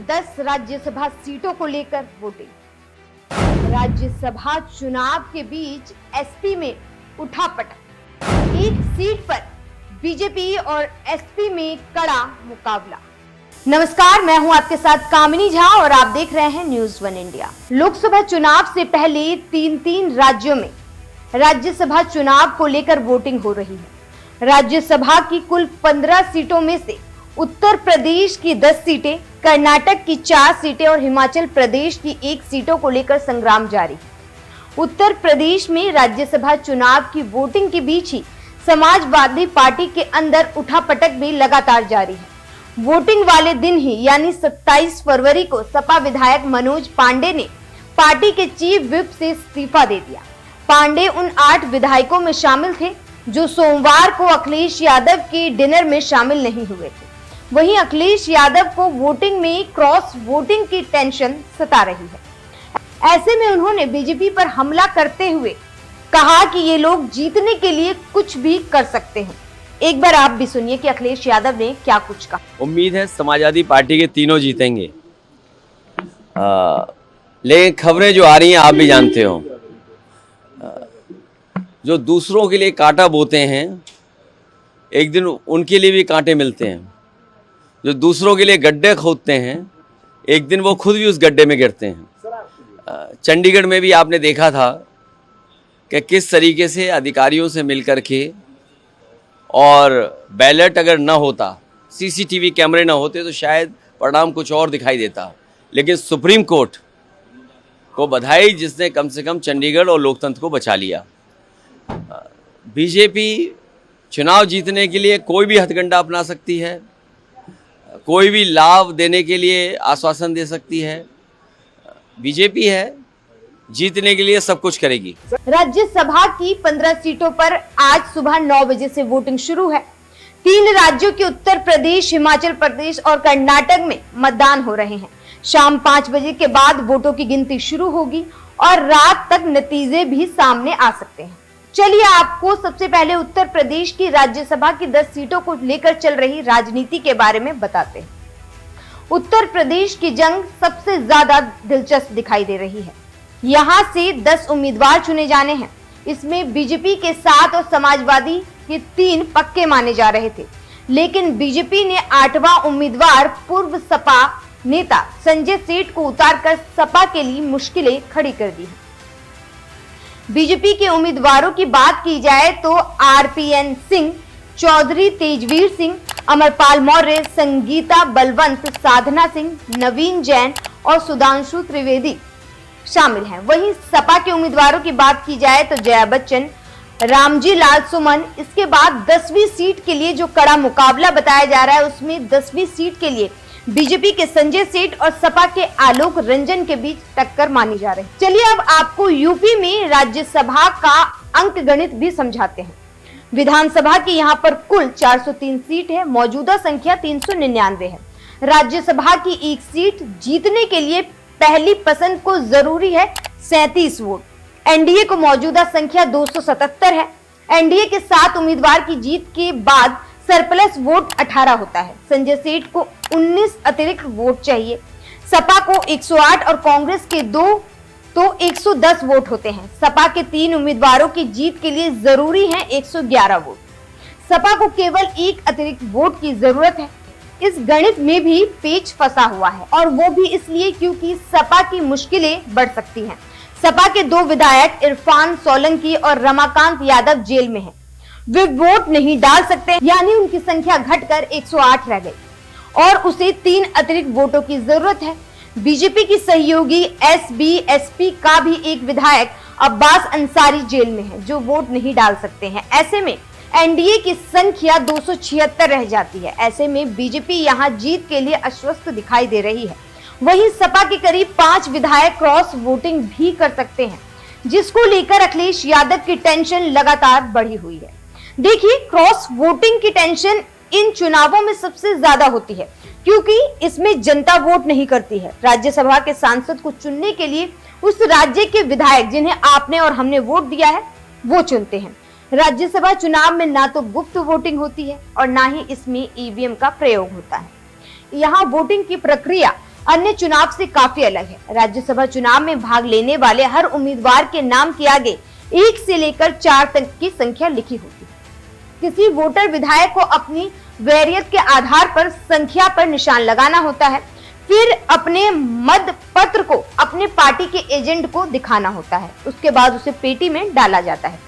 10 राज्यसभा सीटों को लेकर वोटिंग। राज्यसभा चुनाव के बीच एसपी में उठापटक, एक सीट पर बीजेपी और एसपी में कड़ा मुकाबला। नमस्कार, मैं हूं आपके साथ कामिनी झा और आप देख रहे हैं न्यूज़ 1 इंडिया। लोकसभा चुनाव से पहले तीन राज्यों में राज्यसभा चुनाव को लेकर वोटिंग हो रही है। राज्यसभा की कुल 15 सीटों में से उत्तर प्रदेश की 10 सीटें, कर्नाटक की 4 सीटें और हिमाचल प्रदेश की 1 सीटों को लेकर संग्राम जारी है। उत्तर प्रदेश में राज्यसभा चुनाव की वोटिंग के बीच ही समाजवादी पार्टी के अंदर उठापटक भी लगातार जारी है। वोटिंग वाले दिन ही यानी 27 फरवरी को सपा विधायक मनोज पांडे ने पार्टी के चीफ व्हिप से इस्तीफा दे दिया। पांडे उन 8 विधायकों में शामिल थे जो सोमवार को अखिलेश यादव के डिनर में शामिल नहीं हुए थे। वहीं अखिलेश यादव को वोटिंग में क्रॉस वोटिंग की टेंशन सता रही है। ऐसे में उन्होंने बीजेपी पर हमला करते हुए कहा कि ये लोग जीतने के लिए कुछ भी कर सकते हैं। एक बार आप भी सुनिए कि अखिलेश यादव ने क्या कुछ कहा। उम्मीद है समाजवादी पार्टी के तीनों जीतेंगे, लेकिन खबरें जो आ रही हैं आप भी जानते हो, जो दूसरों के लिए कांटा बोते हैं एक दिन उनके लिए भी कांटे मिलते हैं। जो दूसरों के लिए गड्ढे खोदते हैं एक दिन वो खुद भी उस गड्ढे में गिरते हैं। चंडीगढ़ में भी आपने देखा था कि किस तरीके से अधिकारियों से मिलकर के, और बैलेट अगर ना होता, सीसीटीवी कैमरे ना होते तो शायद परिणाम कुछ और दिखाई देता। लेकिन सुप्रीम कोर्ट को बधाई जिसने कम से कम चंडीगढ़ और लोकतंत्र को बचा लिया। बीजेपी चुनाव जीतने के लिए कोई भी हथकंडा अपना सकती है, कोई भी लाभ देने के लिए आश्वासन दे सकती है। बीजेपी है, जीतने के लिए सब कुछ करेगी। राज्यसभा की 15 सीटों पर आज सुबह 9 बजे से वोटिंग शुरू है। 3 राज्यों के उत्तर प्रदेश, हिमाचल प्रदेश और कर्नाटक में मतदान हो रहे हैं। शाम 5 बजे के बाद वोटों की गिनती शुरू होगी और रात तक नतीजे भी सामने आ सकते हैं। चलिए आपको सबसे पहले उत्तर प्रदेश की राज्यसभा की 10 सीटों को लेकर चल रही राजनीति के बारे में बताते हैं। उत्तर प्रदेश की जंग सबसे ज्यादा दिलचस्प दिखाई दे रही है। यहां से 10 उम्मीदवार चुने जाने हैं। इसमें बीजेपी के 7 और समाजवादी के 3 पक्के माने जा रहे थे, लेकिन बीजेपी ने 8वां उम्मीदवार पूर्व सपा नेता संजय सेठ को उतारकर सपा के लिए मुश्किलें खड़ी कर दी हैं। बीजेपी के उम्मीदवारों की बात की जाए तो आरपीएन सिंह, चौधरी तेजवीर सिंह, अमरपाल मौर्य, संगीता बलवंत, साधना सिंह, नवीन जैन और सुधांशु त्रिवेदी शामिल हैं। वहीं सपा के उम्मीदवारों की बात की जाए तो जया बच्चन, रामजी लाल सुमन। इसके बाद 10वीं सीट के लिए जो कड़ा मुकाबला बताया जा रहा है, उसमें 10वीं सीट के लिए बीजेपी के संजय सेठ और सपा के आलोक रंजन के बीच टक्कर मानी जा रही है। चलिए अब आपको यूपी में राज्यसभा का अंक गणित भी समझाते हैं। विधानसभा की यहाँ पर कुल 403 सीट है, मौजूदा संख्या 399 है। राज्यसभा की 1 सीट जीतने के लिए पहली पसंद को जरूरी है 37 वोट। एनडीए को मौजूदा संख्या 277 है। एनडीए के 7 उम्मीदवार की जीत के बाद सरप्लस वोट 18 होता है। संजय सेठ को 19 अतिरिक्त वोट चाहिए। सपा को 108 और कांग्रेस के 2 तो 110 वोट होते हैं। सपा के 3 उम्मीदवारों की जीत के लिए जरूरी है 111 वोट। सपा को केवल 1 अतिरिक्त वोट की जरूरत है। इस गणित में भी पेच फंसा हुआ है, और वो भी इसलिए क्योंकि सपा की मुश्किलें बढ़ सकती हैं। सपा के 2 विधायक इरफान सोलंकी और रमाकांत यादव जेल में हैं। वे वोट नहीं डाल सकते, यानी उनकी संख्या घटकर 108 रह गई और उसे 3 अतिरिक्त वोटों की जरूरत है। बीजेपी की सहयोगी एसबी-एसपी का भी एक विधायक अब्बास अंसारी जेल में है, जो वोट नहीं डाल सकते हैं। ऐसे में एनडीए की संख्या 276 रह जाती है। ऐसे में बीजेपी यहां जीत के लिए आश्वस्त दिखाई दे रही है। वहीं सपा के करीब 5 विधायक क्रॉस वोटिंग भी कर सकते हैं, जिसको लेकर अखिलेश यादव की टेंशन लगातार बढ़ी हुई है। देखिए, क्रॉस वोटिंग की टेंशन इन चुनावों में सबसे ज्यादा होती है, क्योंकि इसमें जनता वोट नहीं करती है। राज्यसभा के सांसद को चुनने के लिए उस राज्य के विधायक जिन्हें आपने और हमने वोट दिया है वो चुनते हैं। राज्यसभा चुनाव में ना तो गुप्त वोटिंग होती है और ना ही इसमें ईवीएम का प्रयोग होता है। यहाँ वोटिंग की प्रक्रिया अन्य चुनाव से काफी अलग है। राज्यसभा चुनाव में भाग लेने वाले हर उम्मीदवार के नाम के आगे 1 से लेकर 4 तक की संख्या लिखी होती है। किसी वोटर विधायक को अपनी वैरियत के आधार पर संख्या पर निशान लगाना होता है, फिर अपने मत पत्र को अपने पार्टी के एजेंट को दिखाना होता है, उसके बाद उसे पेटी में डाला जाता है।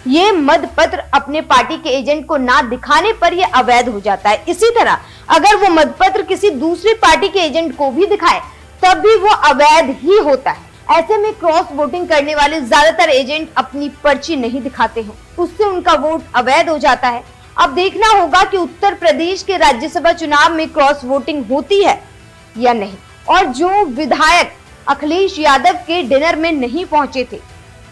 ये मत पत्र अपने पार्टी के एजेंट को ना दिखाने पर यह अवैध हो जाता है। इसी तरह अगर वो मत पत्र किसी दूसरी पार्टी के एजेंट को भी दिखाए तब भी वो अवैध ही होता है। ऐसे में क्रॉस वोटिंग करने वाले ज्यादातर एजेंट अपनी पर्ची नहीं दिखाते हैं, उससे उनका वोट अवैध हो जाता है। अब देखना होगा कि उत्तर प्रदेश के राज्यसभा चुनाव में क्रॉस वोटिंग होती है या नहीं, और जो विधायक अखिलेश यादव के डिनर में नहीं पहुंचे थे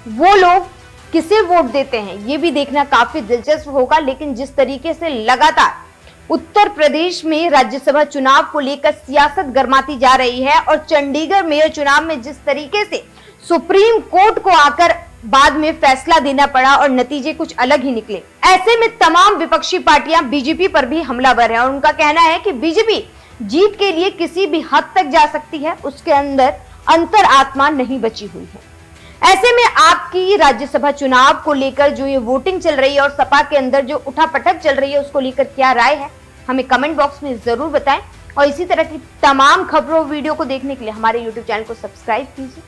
वो लोग किसे वोट देते हैं, ये भी देखना काफी दिलचस्प होगा। लेकिन जिस तरीके से लगातार उत्तर प्रदेश में राज्यसभा चुनाव को लेकर सियासत गर्माती जा रही है और चंडीगढ़ मेयर चुनाव में जिस तरीके से सुप्रीम कोर्ट को आकर बाद में फैसला देना पड़ा और नतीजे कुछ अलग ही निकले, ऐसे में तमाम विपक्षी पार्टियां बीजेपी पर भी हमलावर हैं और उनका कहना है कि बीजेपी जीत के लिए किसी भी हद तक जा सकती है, उसके अंदर अंतरात्मा नहीं बची हुई है। ऐसे में आपकी राज्यसभा चुनाव को लेकर जो ये वोटिंग चल रही है और सपा के अंदर जो उठापटक चल रही है उसको लेकर क्या राय है, हमें कमेंट बॉक्स में जरूर बताएं। और इसी तरह की तमाम खबरों वीडियो को देखने के लिए हमारे YouTube चैनल को सब्सक्राइब कीजिए।